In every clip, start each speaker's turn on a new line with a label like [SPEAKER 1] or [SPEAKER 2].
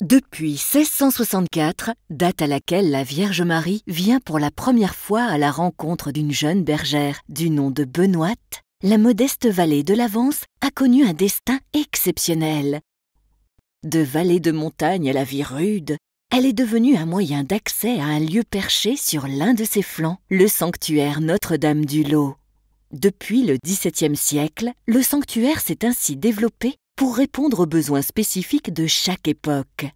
[SPEAKER 1] Depuis 1664, date à laquelle la Vierge Marie vient pour la première fois à la rencontre d'une jeune bergère du nom de Benoîte, la modeste vallée de la Vence a connu un destin exceptionnel. De vallée de montagne à la vie rude, elle est devenue un moyen d'accès à un lieu perché sur l'un de ses flancs, le sanctuaire Notre-Dame du Lot. Depuis le XVIIe siècle, le sanctuaire s'est ainsi développé pour répondre aux besoins spécifiques de chaque époque.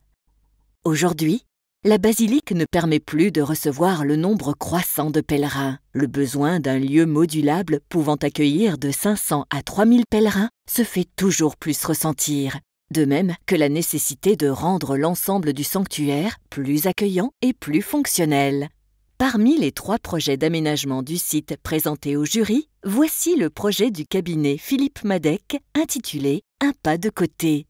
[SPEAKER 1] Aujourd'hui, la basilique ne permet plus de recevoir le nombre croissant de pèlerins. Le besoin d'un lieu modulable pouvant accueillir de 500 à 3000 pèlerins se fait toujours plus ressentir, de même que la nécessité de rendre l'ensemble du sanctuaire plus accueillant et plus fonctionnel. Parmi les 3 projets d'aménagement du site présentés au jury, voici le projet du cabinet Philippe Madec intitulé « Un pas de côté ».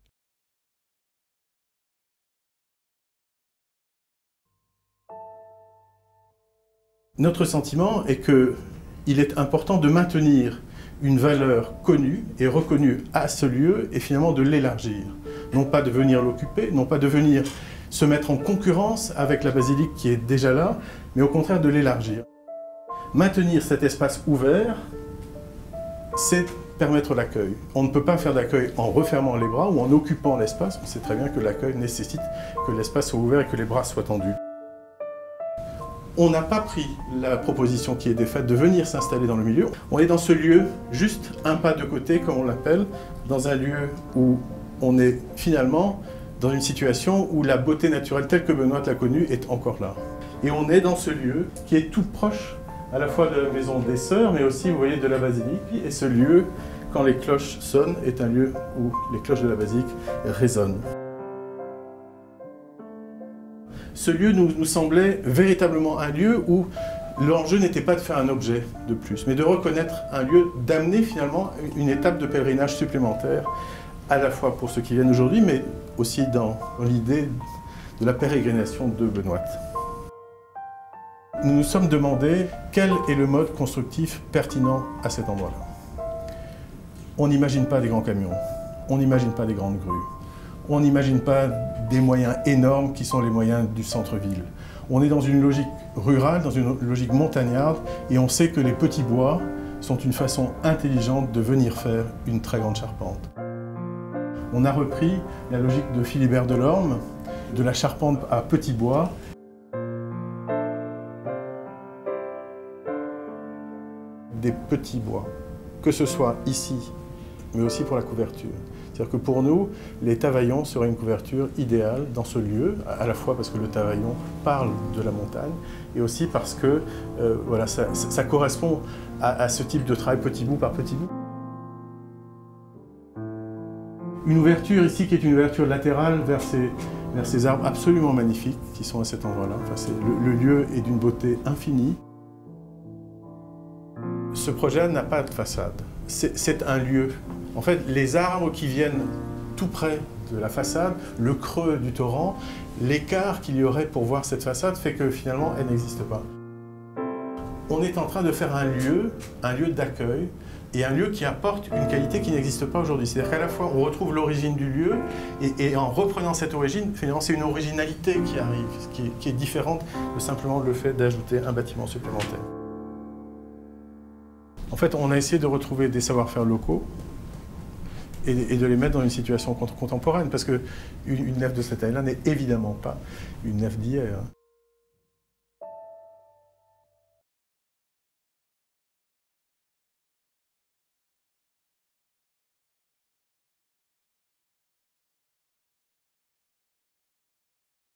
[SPEAKER 2] Notre sentiment est qu'il est important de maintenir une valeur connue et reconnue à ce lieu et finalement de l'élargir. Non pas de venir l'occuper, non pas de venir se mettre en concurrence avec la basilique qui est déjà là, mais au contraire de l'élargir. Maintenir cet espace ouvert, c'est permettre l'accueil. On ne peut pas faire d'accueil en refermant les bras ou en occupant l'espace. On sait très bien que l'accueil nécessite que l'espace soit ouvert et que les bras soient tendus. On n'a pas pris la proposition qui était faite de venir s'installer dans le milieu. On est dans ce lieu, juste un pas de côté, comme on l'appelle, dans un lieu où on est finalement dans une situation où la beauté naturelle telle que Benoît l'a connue est encore là. Et on est dans ce lieu qui est tout proche à la fois de la maison des sœurs, mais aussi, vous voyez, de la basilique. Et ce lieu, quand les cloches sonnent, est un lieu où les cloches de la basilique résonnent. Ce lieu nous semblait véritablement un lieu où l'enjeu n'était pas de faire un objet de plus, mais de reconnaître un lieu, d'amener finalement une étape de pèlerinage supplémentaire, à la fois pour ceux qui viennent aujourd'hui, mais aussi dans l'idée de la pérégrination de Benoît. Nous nous sommes demandé quel est le mode constructif pertinent à cet endroit-là. On n'imagine pas des grands camions, on n'imagine pas des grandes grues. On n'imagine pas des moyens énormes qui sont les moyens du centre-ville. On est dans une logique rurale, dans une logique montagnarde, et on sait que les petits bois sont une façon intelligente de venir faire une très grande charpente. On a repris la logique de Philibert Delorme, de la charpente à petits bois. Des petits bois, que ce soit ici, mais aussi pour la couverture. C'est-à-dire que pour nous, les Tavaillons seraient une couverture idéale dans ce lieu, à la fois parce que le Tavaillon parle de la montagne, et aussi parce que voilà, ça correspond à ce type de travail petit bout par petit bout. Une ouverture ici qui est une ouverture latérale vers ces arbres absolument magnifiques qui sont à cet endroit-là. Enfin, le lieu est d'une beauté infinie. Ce projet n'a pas de façade, c'est un lieu. En fait, les arbres qui viennent tout près de la façade, le creux du torrent, l'écart qu'il y aurait pour voir cette façade fait que finalement elle n'existe pas. On est en train de faire un lieu d'accueil et un lieu qui apporte une qualité qui n'existe pas aujourd'hui. C'est-à-dire qu'à la fois on retrouve l'origine du lieu et en reprenant cette origine, finalement c'est une originalité qui arrive, qui est différente de simplement le fait d'ajouter un bâtiment supplémentaire. En fait, on a essayé de retrouver des savoir-faire locaux et de les mettre dans une situation contemporaine, parce qu'une nef de cette taille-là n'est évidemment pas une nef d'hier.